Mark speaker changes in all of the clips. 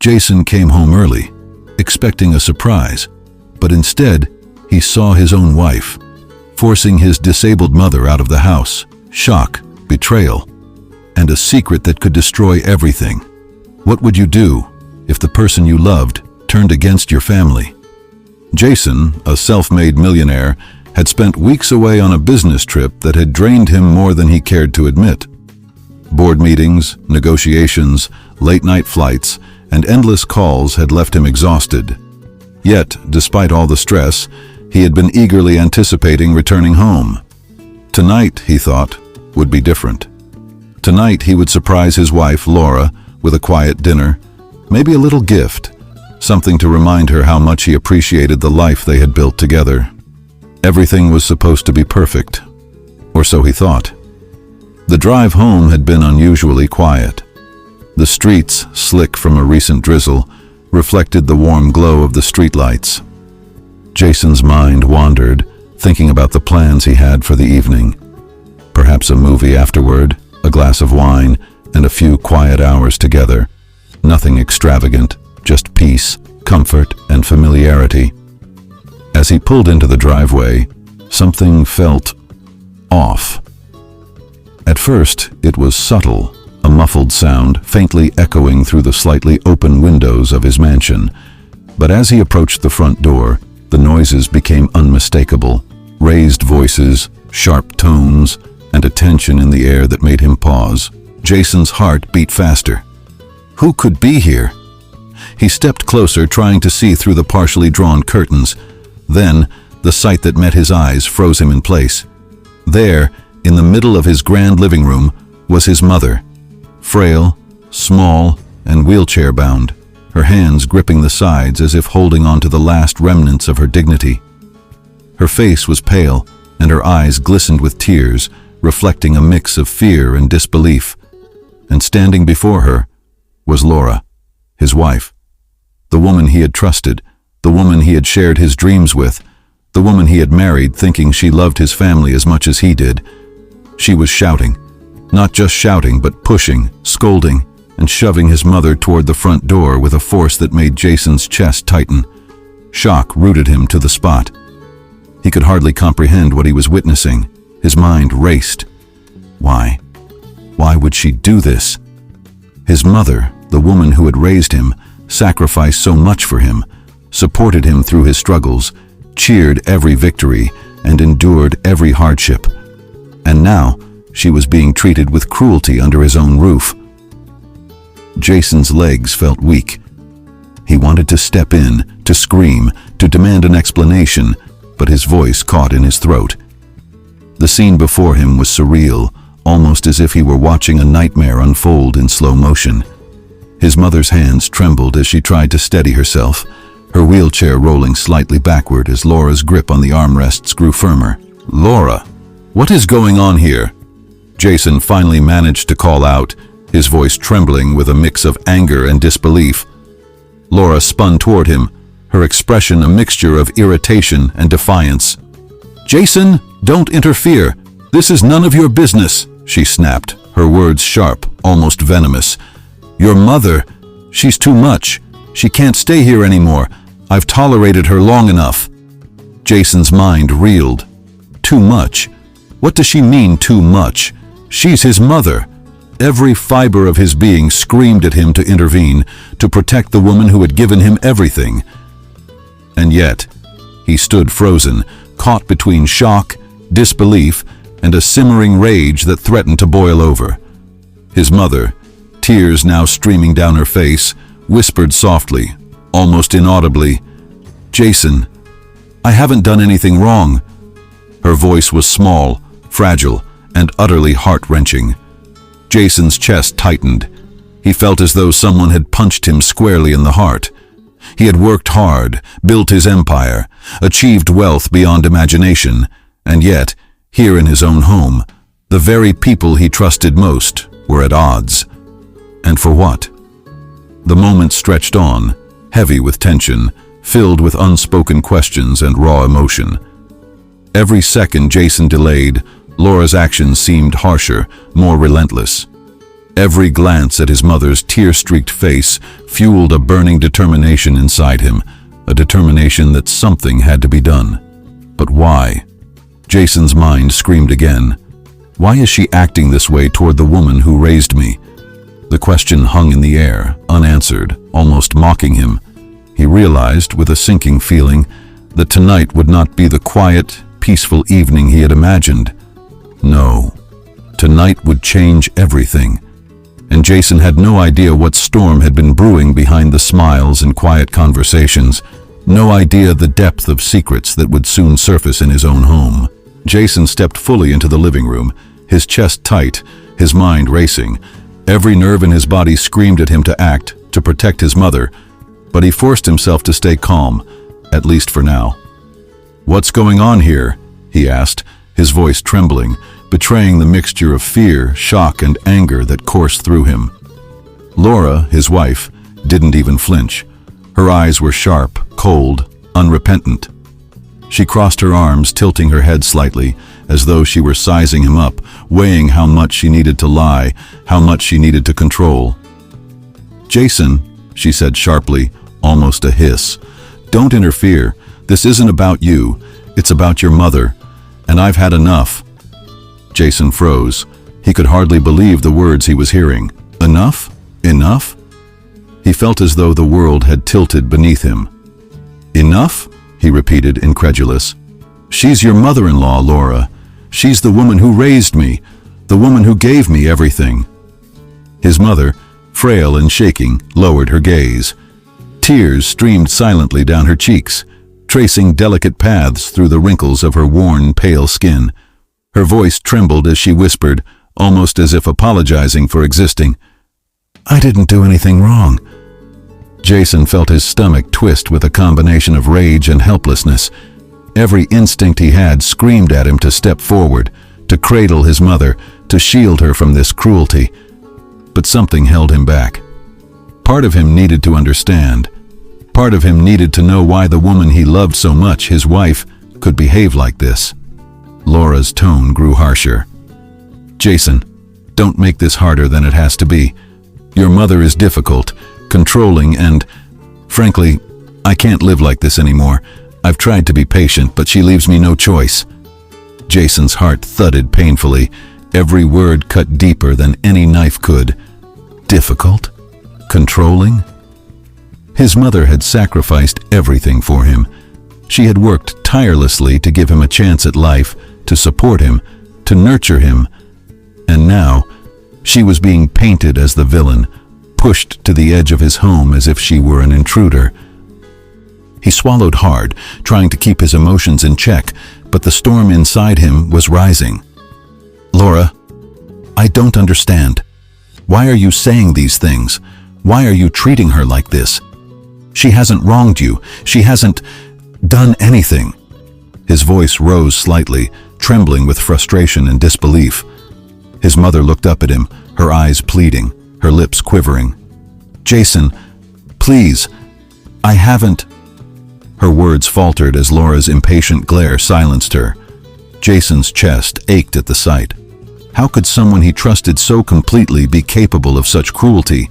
Speaker 1: Jason came home early, expecting a surprise, but instead, he saw his own wife, forcing his disabled mother out of the house. Shock, betrayal, and a secret that could destroy everything. What would you do if the person you loved turned against your family? Jason, a self-made millionaire, had spent weeks away on a business trip that had drained him more than he cared to admit. Board meetings, negotiations, late-night flights, and endless calls had left him exhausted. Yet, despite all the stress, he had been eagerly anticipating returning home. Tonight, he thought, would be different. Tonight, he would surprise his wife, Laura, with a quiet dinner, maybe a little gift, something to remind her how much he appreciated the life they had built together. Everything was supposed to be perfect, or so he thought. The drive home had been unusually quiet. The streets, slick from a recent drizzle, reflected the warm glow of the streetlights. Jason's mind wandered, thinking about the plans he had for the evening. Perhaps a movie afterward, a glass of wine, and a few quiet hours together. Nothing extravagant, just peace, comfort, and familiarity. As he pulled into the driveway, something felt off. At first, it was subtle, a muffled sound faintly echoing through the slightly open windows of his mansion. But as he approached the front door, the noises became unmistakable. Raised voices, sharp tones, and a tension in the air that made him pause. Jason's heart beat faster. Who could be here? He stepped closer, trying to see through the partially drawn curtains. Then, the sight that met his eyes froze him in place. There, in the middle of his grand living room, was his mother. Frail, small, and wheelchair-bound, her hands gripping the sides as if holding on to the last remnants of her dignity. Her face was pale, and her eyes glistened with tears, reflecting a mix of fear and disbelief. And standing before her was Laura, his wife, the woman he had trusted, the woman he had shared his dreams with, the woman he had married thinking she loved his family as much as he did. She was shouting, not just shouting, but pushing, scolding, and shoving his mother toward the front door with a force that made Jason's chest tighten. Shock rooted him to the spot. He could hardly comprehend what he was witnessing. His mind raced. Why? Why would she do this? His mother, the woman who had raised him, sacrificed so much for him, supported him through his struggles, cheered every victory, and endured every hardship. And now, she was being treated with cruelty under his own roof. Jason's legs felt weak. He wanted to step in, to scream, to demand an explanation, but his voice caught in his throat. The scene before him was surreal, almost as if he were watching a nightmare unfold in slow motion. His mother's hands trembled as she tried to steady herself, her wheelchair rolling slightly backward as Laura's grip on the armrests grew firmer. "Laura, what is going on here?" Jason finally managed to call out, his voice trembling with a mix of anger and disbelief. Laura spun toward him, her expression a mixture of irritation and defiance. "Jason, don't interfere. This is none of your business," she snapped, her words sharp, almost venomous. "Your mother, she's too much. She can't stay here anymore. I've tolerated her long enough." Jason's mind reeled. Too much? What does she mean, too much? She's his mother. Every fiber of his being screamed at him to intervene, to protect the woman who had given him everything. And yet, he stood frozen, caught between shock, disbelief, and a simmering rage that threatened to boil over. His mother, tears now streaming down her face, whispered softly, almost inaudibly, "Jason, I haven't done anything wrong." Her voice was small, fragile, and utterly heart-wrenching. Jason's chest tightened. He felt as though someone had punched him squarely in the heart. He had worked hard, built his empire, achieved wealth beyond imagination, and yet, here in his own home, the very people he trusted most were at odds. And for what? The moment stretched on, heavy with tension, filled with unspoken questions and raw emotion. Every second Jason delayed, Laura's actions seemed harsher, more relentless. Every glance at his mother's tear-streaked face fueled a burning determination inside him, a determination that something had to be done. But why? Jason's mind screamed again. Why is she acting this way toward the woman who raised me? The question hung in the air, unanswered, almost mocking him. He realized, with a sinking feeling, that tonight would not be the quiet, peaceful evening he had imagined. No, tonight would change everything. And Jason had no idea what storm had been brewing behind the smiles and quiet conversations, no idea the depth of secrets that would soon surface in his own home. Jason stepped fully into the living room, his chest tight, his mind racing. Every nerve in his body screamed at him to act, to protect his mother, but he forced himself to stay calm, at least for now. "What's going on here?" he asked, his voice trembling, betraying the mixture of fear, shock, and anger that coursed through him. Laura, his wife, didn't even flinch. Her eyes were sharp, cold, unrepentant. She crossed her arms, tilting her head slightly, as though she were sizing him up, weighing how much she needed to lie, how much she needed to control. "Jason," she said sharply, almost a hiss, "don't interfere. This isn't about you. It's about your mother. And I've had enough." Jason froze. He could hardly believe the words he was hearing. Enough? Enough? He felt as though the world had tilted beneath him. "Enough?" he repeated, incredulous. "She's your mother-in-law, Laura. She's the woman who raised me, the woman who gave me everything." His mother, frail and shaking, lowered her gaze. Tears streamed silently down her cheeks, tracing delicate paths through the wrinkles of her worn, pale skin. Her voice trembled as she whispered, almost as if apologizing for existing, "I didn't do anything wrong." Jason felt his stomach twist with a combination of rage and helplessness. Every instinct he had screamed at him to step forward, to cradle his mother, to shield her from this cruelty. But something held him back. Part of him needed to understand. Part of him needed to know why the woman he loved so much, his wife, could behave like this. Laura's tone grew harsher. "Jason, don't make this harder than it has to be. Your mother is difficult, controlling, and, frankly, I can't live like this anymore. I've tried to be patient, but she leaves me no choice." Jason's heart thudded painfully, every word cut deeper than any knife could. Difficult? Controlling? His mother had sacrificed everything for him. She had worked tirelessly to give him a chance at life, to support him, to nurture him. And now, she was being painted as the villain, pushed to the edge of his home as if she were an intruder. He swallowed hard, trying to keep his emotions in check, but the storm inside him was rising. "Laura, I don't understand. Why are you saying these things? Why are you treating her like this? She hasn't wronged you. She hasn't done anything." His voice rose slightly, trembling with frustration and disbelief. His mother looked up at him, her eyes pleading, her lips quivering. "Jason, please, I haven't..." Her words faltered as Laura's impatient glare silenced her. Jason's chest ached at the sight. How could someone he trusted so completely be capable of such cruelty?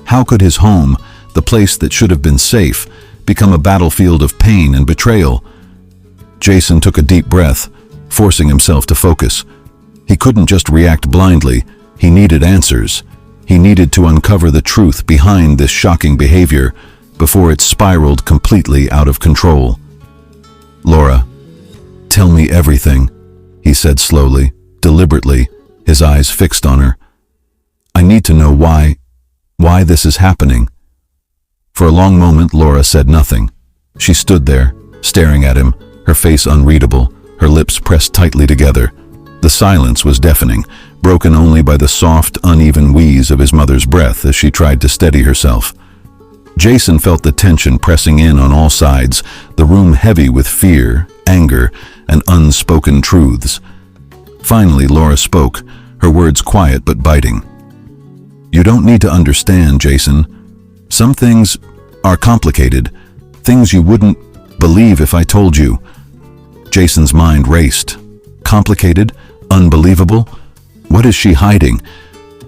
Speaker 1: How could his home, the place that should have been safe, become a battlefield of pain and betrayal? Jason took a deep breath, forcing himself to focus. He couldn't just react blindly. He needed answers. He needed to uncover the truth behind this shocking behavior before it spiraled completely out of control. "Laura, tell me everything," he said slowly, deliberately, his eyes fixed on her. "I need to know why this is happening." For a long moment, Laura said nothing. She stood there, staring at him, her face unreadable, her lips pressed tightly together. The silence was deafening, broken only by the soft, uneven wheeze of his mother's breath as she tried to steady herself. Jason felt the tension pressing in on all sides, the room heavy with fear, anger, and unspoken truths. Finally, Laura spoke, her words quiet but biting. "You don't need to understand, Jason. Some things are complicated, things you wouldn't believe if I told you." Jason's mind raced. Complicated? Unbelievable? What is she hiding?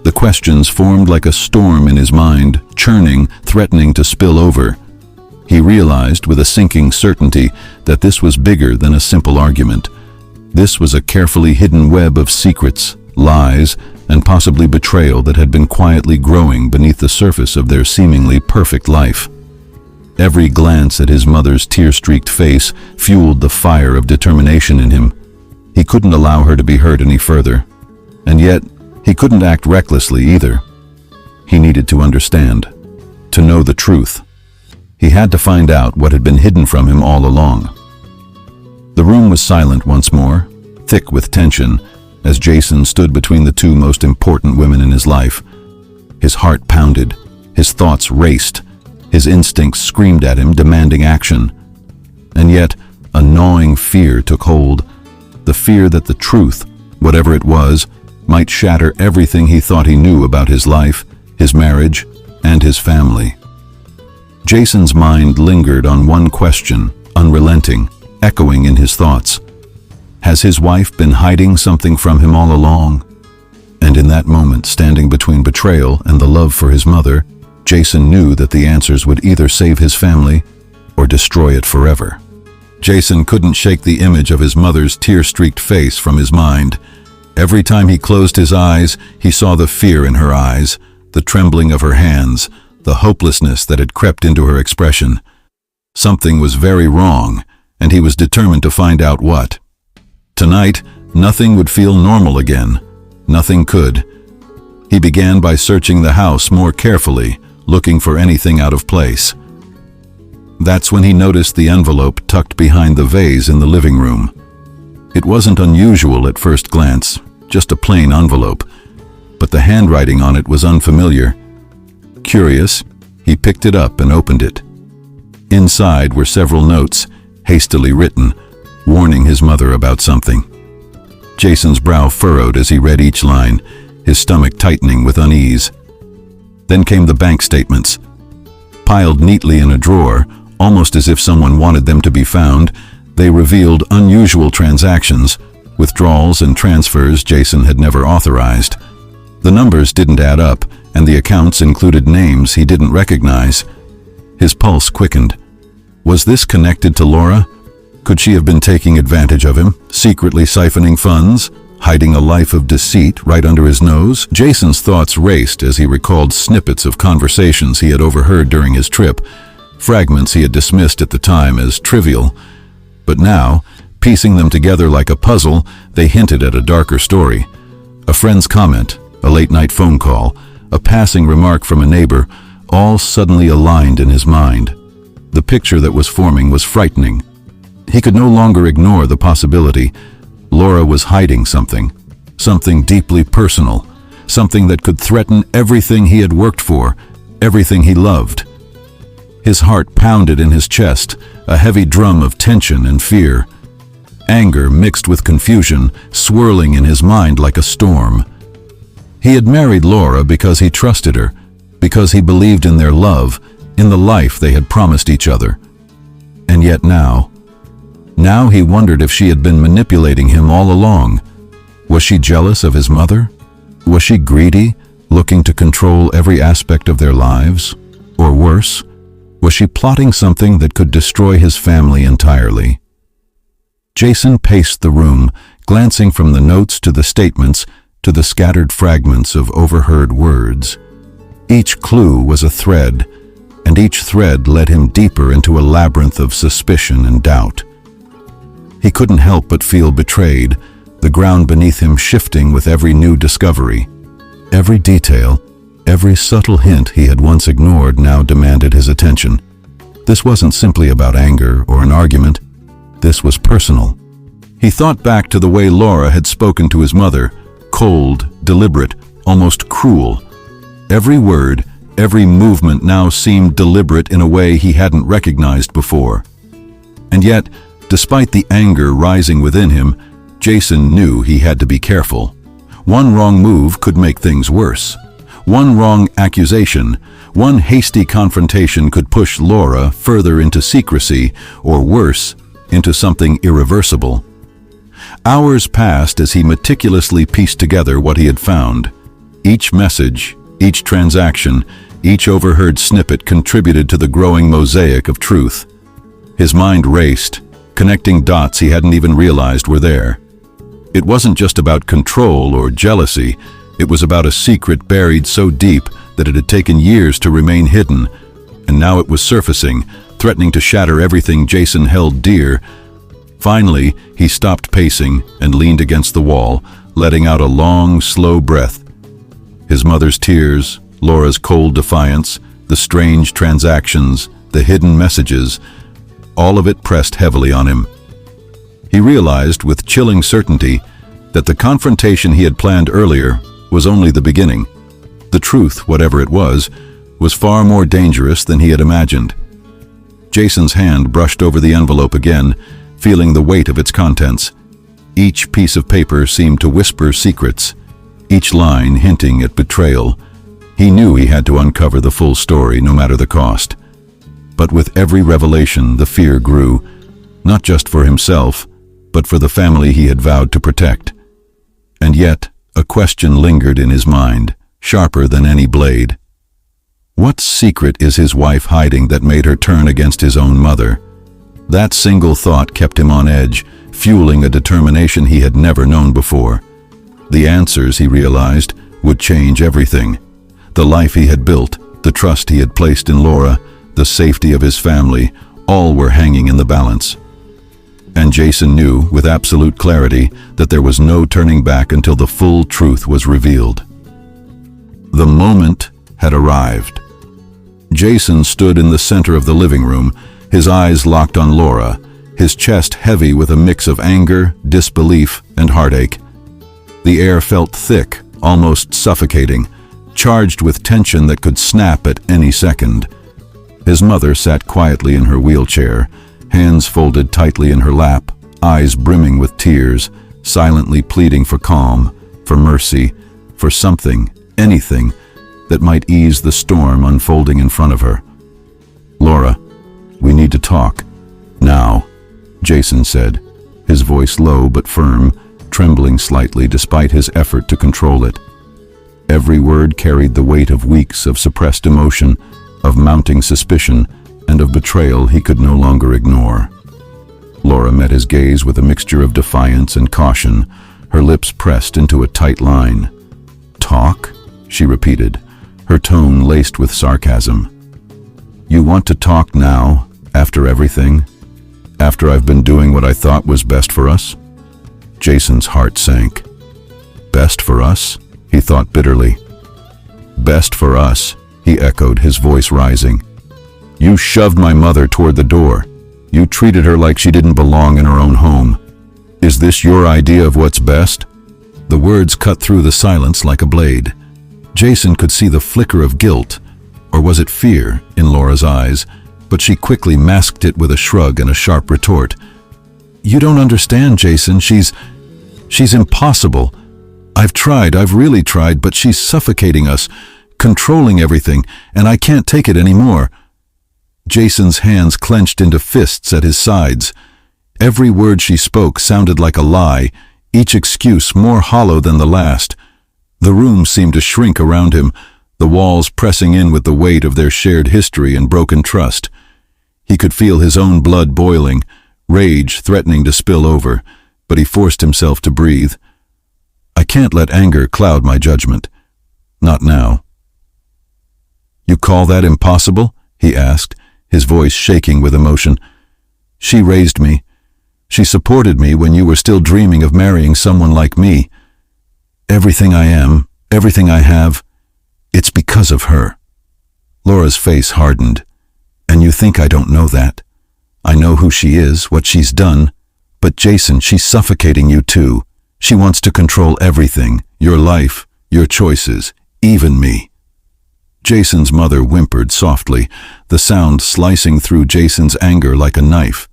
Speaker 1: The questions formed like a storm in his mind, churning, threatening to spill over. He realized with a sinking certainty that this was bigger than a simple argument. This was a carefully hidden web of secrets, lies, and possibly betrayal that had been quietly growing beneath the surface of their seemingly perfect life. Every glance at his mother's tear-streaked face fueled the fire of determination in him. He couldn't allow her to be hurt any further. And yet, he couldn't act recklessly either. He needed to understand, to know the truth. He had to find out what had been hidden from him all along. The room was silent once more, thick with tension, as Jason stood between the two most important women in his life. His heart pounded, his thoughts raced, his instincts screamed at him, demanding action. And yet, a gnawing fear took hold, the fear that the truth, whatever it was, might shatter everything he thought he knew about his life, his marriage, and his family. Jason's mind lingered on one question, unrelenting, echoing in his thoughts. Has his wife been hiding something from him all along? And in that moment, standing between betrayal and the love for his mother, Jason knew that the answers would either save his family or destroy it forever. Jason couldn't shake the image of his mother's tear-streaked face from his mind. Every time he closed his eyes, he saw the fear in her eyes, the trembling of her hands, the hopelessness that had crept into her expression. Something was very wrong, and he was determined to find out what. Tonight, nothing would feel normal again. Nothing could. He began by searching the house more carefully, looking for anything out of place. That's when he noticed the envelope tucked behind the vase in the living room. It wasn't unusual at first glance, just a plain envelope, but the handwriting on it was unfamiliar. Curious, he picked it up and opened it. Inside were several notes, hastily written, warning his mother about something. Jason's brow furrowed as he read each line, his stomach tightening with unease. Then came the bank statements. Piled neatly in a drawer, almost as if someone wanted them to be found, they revealed unusual transactions, withdrawals and transfers Jason had never authorized. The numbers didn't add up, and the accounts included names he didn't recognize. His pulse quickened. Was this connected to Laura? Could she have been taking advantage of him, secretly siphoning funds, hiding a life of deceit right under his nose? Jason's thoughts raced as he recalled snippets of conversations he had overheard during his trip, fragments he had dismissed at the time as trivial. But now, piecing them together like a puzzle, they hinted at a darker story. A friend's comment, a late-night phone call, a passing remark from a neighbor, all suddenly aligned in his mind. The picture that was forming was frightening. He could no longer ignore the possibility. Laura was hiding something deeply personal, something that could threaten everything he had worked for, everything he loved. His heart pounded in his chest, a heavy drum of tension and fear. Anger mixed with confusion, swirling in his mind like a storm. He had married Laura because he trusted her, because he believed in their love, in the life they had promised each other. And yet now he wondered if she had been manipulating him all along. Was she jealous of his mother? Was she greedy, looking to control every aspect of their lives? Or worse, was she plotting something that could destroy his family entirely? Jason paced the room, glancing from the notes to the statements to the scattered fragments of overheard words. Each clue was a thread, and each thread led him deeper into a labyrinth of suspicion and doubt. He couldn't help but feel betrayed, the ground beneath him shifting with every new discovery. Every detail, every subtle hint he had once ignored now demanded his attention. This wasn't simply about anger or an argument. This was personal. He thought back to the way Laura had spoken to his mother, cold, deliberate, almost cruel. Every word, every movement now seemed deliberate in a way he hadn't recognized before. And yet, despite the anger rising within him, Jason knew he had to be careful. One wrong move could make things worse. One wrong accusation, one hasty confrontation could push Laura further into secrecy, or worse, into something irreversible. Hours passed as he meticulously pieced together what he had found. Each message, each transaction, each overheard snippet contributed to the growing mosaic of truth. His mind raced, connecting dots he hadn't even realized were there. It wasn't just about control or jealousy, it was about a secret buried so deep that it had taken years to remain hidden, and now it was surfacing, threatening to shatter everything Jason held dear. Finally, he stopped pacing and leaned against the wall, letting out a long, slow breath. His mother's tears, Laura's cold defiance, the strange transactions, the hidden messages, all of it pressed heavily on him. He realized with chilling certainty that the confrontation he had planned earlier was only the beginning. The truth, whatever it was far more dangerous than he had imagined. Jason's hand brushed over the envelope again, feeling the weight of its contents. Each piece of paper seemed to whisper secrets, each line hinting at betrayal. He knew he had to uncover the full story, no matter the cost. But with every revelation, the fear grew, not just for himself, but for the family he had vowed to protect. And yet, a question lingered in his mind, sharper than any blade. What secret is his wife hiding that made her turn against his own mother? That single thought kept him on edge, fueling a determination he had never known before. The answers, he realized, would change everything. The life he had built, the trust he had placed in Laura, the safety of his family, all were hanging in the balance. And Jason knew, with absolute clarity, that there was no turning back until the full truth was revealed. The moment had arrived. Jason stood in the center of the living room, his eyes locked on Laura, his chest heavy with a mix of anger, disbelief, and heartache. The air felt thick, almost suffocating, charged with tension that could snap at any second. His mother sat quietly in her wheelchair, hands folded tightly in her lap, eyes brimming with tears, silently pleading for calm, for mercy, for something, anything, that might ease the storm unfolding in front of her. "Laura, we need to talk. Now," Jason said, his voice low but firm, trembling slightly despite his effort to control it. Every word carried the weight of weeks of suppressed emotion, of mounting suspicion, and of betrayal he could no longer ignore. Laura met his gaze with a mixture of defiance and caution, her lips pressed into a tight line. "Talk?" she repeated, her tone laced with sarcasm. "You want to talk now, after everything? After I've been doing what I thought was best for us?" Jason's heart sank. "Best for us?" he thought bitterly. "Best for us," he echoed, his voice rising. "You shoved my mother toward the door. You treated her like she didn't belong in her own home. Is this your idea of what's best?" The words cut through the silence like a blade. Jason could see the flicker of guilt, or was it fear, in Laura's eyes, but she quickly masked it with a shrug and a sharp retort. "You don't understand, Jason. She's impossible. I've really tried, but she's suffocating us, controlling everything, and I can't take it anymore." Jason's hands clenched into fists at his sides. Every word she spoke sounded like a lie, each excuse more hollow than the last. The room seemed to shrink around him, the walls pressing in with the weight of their shared history and broken trust. He could feel his own blood boiling, rage threatening to spill over, but he forced himself to breathe. "I can't let anger cloud my judgment. Not now." "You call that impossible?" he asked, his voice shaking with emotion. "She raised me. She supported me when you were still dreaming of marrying someone like me. Everything I am, everything I have, it's because of her." Laura's face hardened. "And you think I don't know that? I know who she is, what she's done. But Jason, she's suffocating you too. She wants to control everything, your life, your choices, even me." Jason's mother whimpered softly, the sound slicing through Jason's anger like a knife.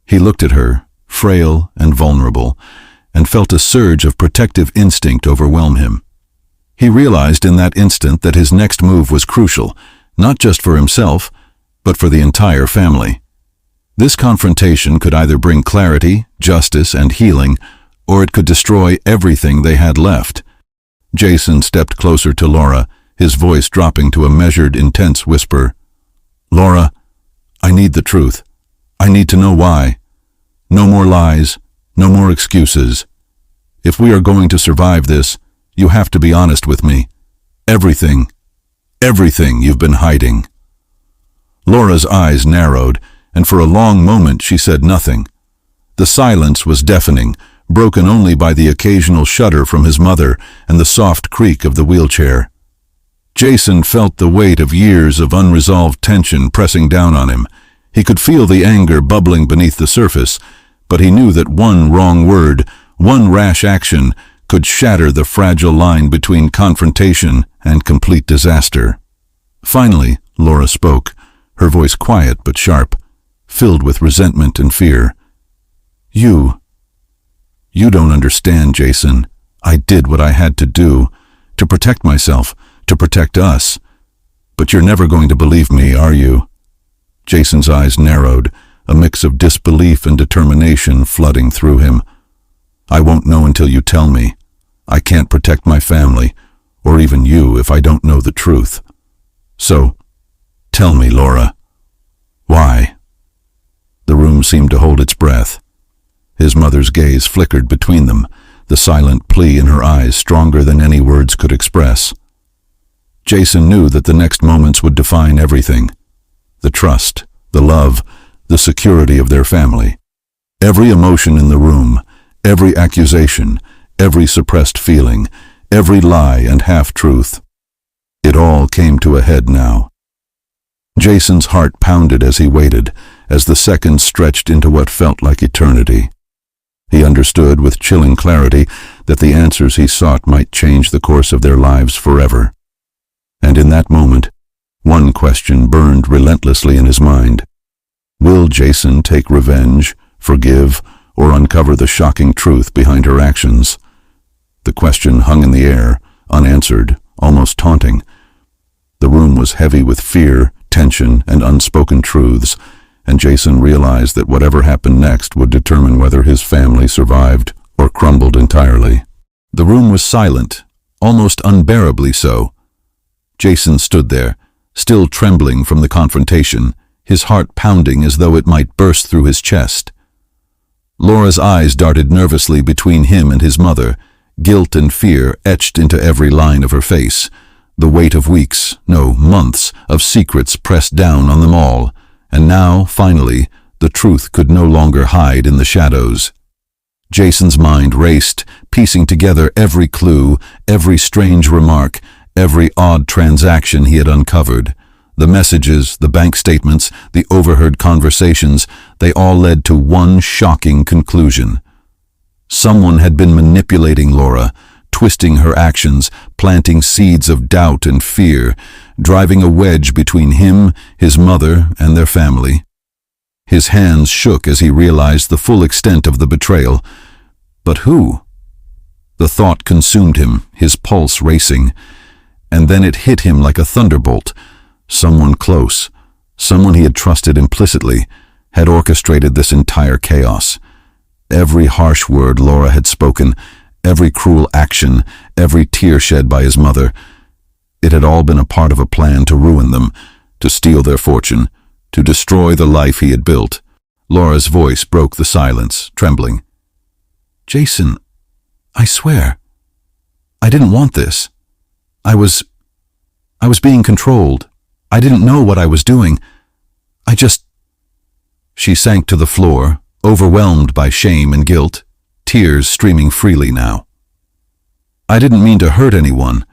Speaker 1: He looked at her, frail and vulnerable, and felt a surge of protective instinct overwhelm him. He realized in that instant that his next move was crucial, not just for himself, but for the entire family. This confrontation could either bring clarity, justice, and healing, or it could destroy everything they had left. Jason stepped closer to Laura, his voice dropping to a measured, intense whisper. "Laura, I need the truth. I need to know why. No more lies, no more excuses. If we are going to survive this, you have to be honest with me. Everything you've been hiding." Laura's eyes narrowed, and for a long moment she said nothing. The silence was deafening, broken only by the occasional shudder from his mother and the soft creak of the wheelchair. Jason felt the weight of years of unresolved tension pressing down on him. He could feel the anger bubbling beneath the surface, but he knew that one wrong word, one rash action, could shatter the fragile line between confrontation and complete disaster. Finally, Laura spoke, her voice quiet but sharp, filled with resentment and fear. You don't understand, Jason. I did what I had to do, to protect myself, to protect us. But you're never going to believe me, are you?" Jason's eyes narrowed, a mix of disbelief and determination flooding through him. "I won't know until you tell me. I can't protect my family, or even you, if I don't know the truth. So, tell me, Laura. Why?" The room seemed to hold its breath. His mother's gaze flickered between them, the silent plea in her eyes stronger than any words could express. Jason knew that the next moments would define everything. The trust, the love, the security of their family. Every emotion in the room, every accusation, every suppressed feeling, every lie and half-truth. It all came to a head now. Jason's heart pounded as he waited, as the seconds stretched into what felt like eternity. He understood with chilling clarity that the answers he sought might change the course of their lives forever. And in that moment, one question burned relentlessly in his mind. Will Jason take revenge, forgive, or uncover the shocking truth behind her actions? The question hung in the air, unanswered, almost taunting. The room was heavy with fear, tension, and unspoken truths, and Jason realized that whatever happened next would determine whether his family survived or crumbled entirely. The room was silent, almost unbearably so. Jason stood there, still trembling from the confrontation, his heart pounding as though it might burst through his chest. Laura's eyes darted nervously between him and his mother, guilt and fear etched into every line of her face. The weight of weeks, no, months, of secrets pressed down on them all. And now, finally, the truth could no longer hide in the shadows. Jason's mind raced, piecing together every clue, every strange remark, every odd transaction he had uncovered. The messages, the bank statements, the overheard conversations, they all led to one shocking conclusion. Someone had been manipulating Laura, twisting her actions, planting seeds of doubt and fear, driving a wedge between him, his mother, and their family. His hands shook as he realized the full extent of the betrayal. But who? The thought consumed him, his pulse racing, and then it hit him like a thunderbolt. Someone close, someone he had trusted implicitly, had orchestrated this entire chaos. Every harsh word Laura had spoken, every cruel action, every tear shed by his mother, it had all been a part of a plan to ruin them, to steal their fortune, to destroy the life he had built. Laura's voice broke the silence, trembling. "Jason, I swear, I didn't want this. I was being controlled. I didn't know what I was doing. She sank to the floor, overwhelmed by shame and guilt, tears streaming freely now. "I didn't mean to hurt anyone.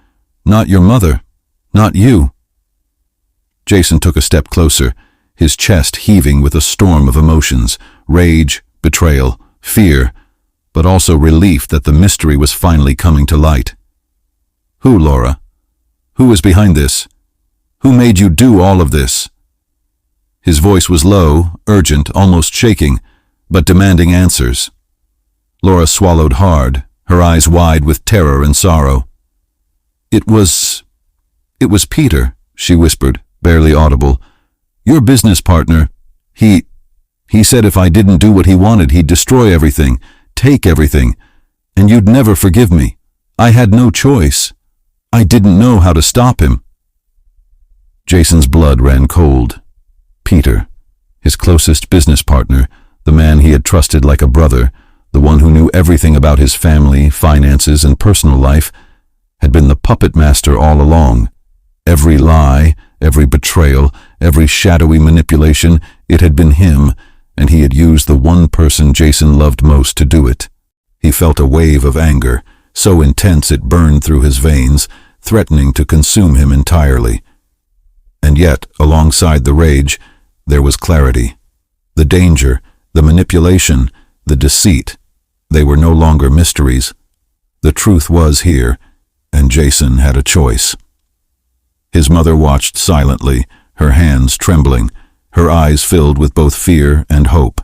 Speaker 1: Not your mother. Not you." Jason took a step closer, his chest heaving with a storm of emotions, rage, betrayal, fear, but also relief that the mystery was finally coming to light. "Who, Laura? Who is behind this? Who made you do all of this?" His voice was low, urgent, almost shaking, but demanding answers. Laura swallowed hard, her eyes wide with terror and sorrow. It was Peter," she whispered, barely audible. "Your business partner. He said if I didn't do what he wanted, he'd destroy everything, take everything, and you'd never forgive me. I had no choice. I didn't know how to stop him." Jason's blood ran cold. Peter, his closest business partner, the man he had trusted like a brother, the one who knew everything about his family, finances, and personal life, had been the puppet master all along. Every lie, every betrayal, every shadowy manipulation, it had been him, and he had used the one person Jason loved most to do it. He felt a wave of anger, so intense it burned through his veins, threatening to consume him entirely. And yet, alongside the rage, there was clarity. The danger, the manipulation, the deceit, they were no longer mysteries. The truth was here, and Jason had a choice. His mother watched silently, her hands trembling, her eyes filled with both fear and hope.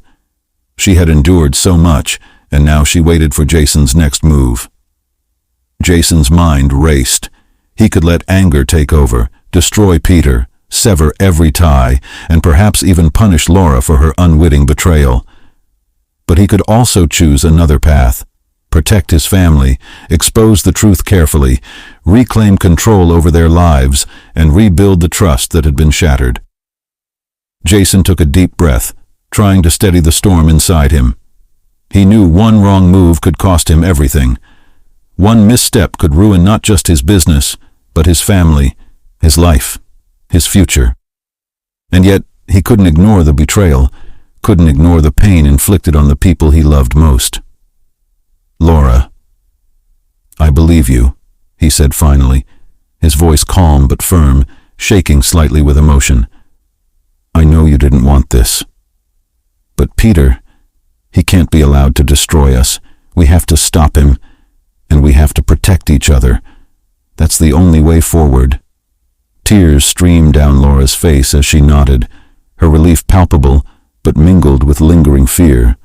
Speaker 1: She had endured so much, and now she waited for Jason's next move. Jason's mind raced. He could let anger take over, destroy Peter, sever every tie, and perhaps even punish Laura for her unwitting betrayal. But he could also choose another path. Protect his family, expose the truth carefully, reclaim control over their lives, and rebuild the trust that had been shattered. Jason took a deep breath, trying to steady the storm inside him. He knew one wrong move could cost him everything. One misstep could ruin not just his business, but his family, his life, his future. And yet, he couldn't ignore the betrayal, couldn't ignore the pain inflicted on the people he loved most. "Laura, I believe you," he said finally, his voice calm but firm, shaking slightly with emotion. "I know you didn't want this. But Peter, he can't be allowed to destroy us. We have to stop him, and we have to protect each other. That's the only way forward." Tears streamed down Laura's face as she nodded, her relief palpable, but mingled with lingering fear.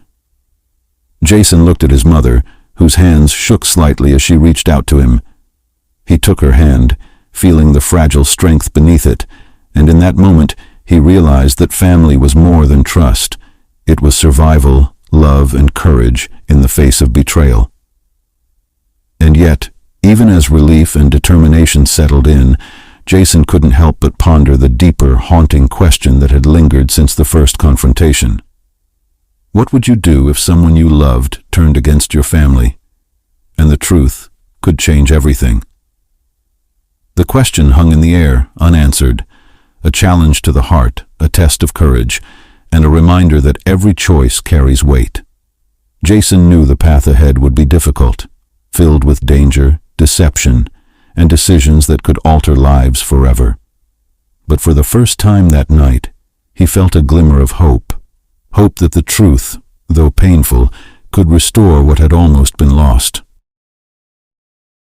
Speaker 1: Jason looked at his mother, whose hands shook slightly as she reached out to him. He took her hand, feeling the fragile strength beneath it, and in that moment he realized that family was more than trust. It was survival, love, and courage in the face of betrayal. And yet, even as relief and determination settled in, Jason couldn't help but ponder the deeper, haunting question that had lingered since the first confrontation. What would you do if someone you loved turned against your family? And the truth could change everything. The question hung in the air, unanswered, a challenge to the heart, a test of courage, and a reminder that every choice carries weight. Jason knew the path ahead would be difficult, filled with danger, deception, and decisions that could alter lives forever. But for the first time that night, he felt a glimmer of hope. Hope that the truth, though painful, could restore what had almost been lost.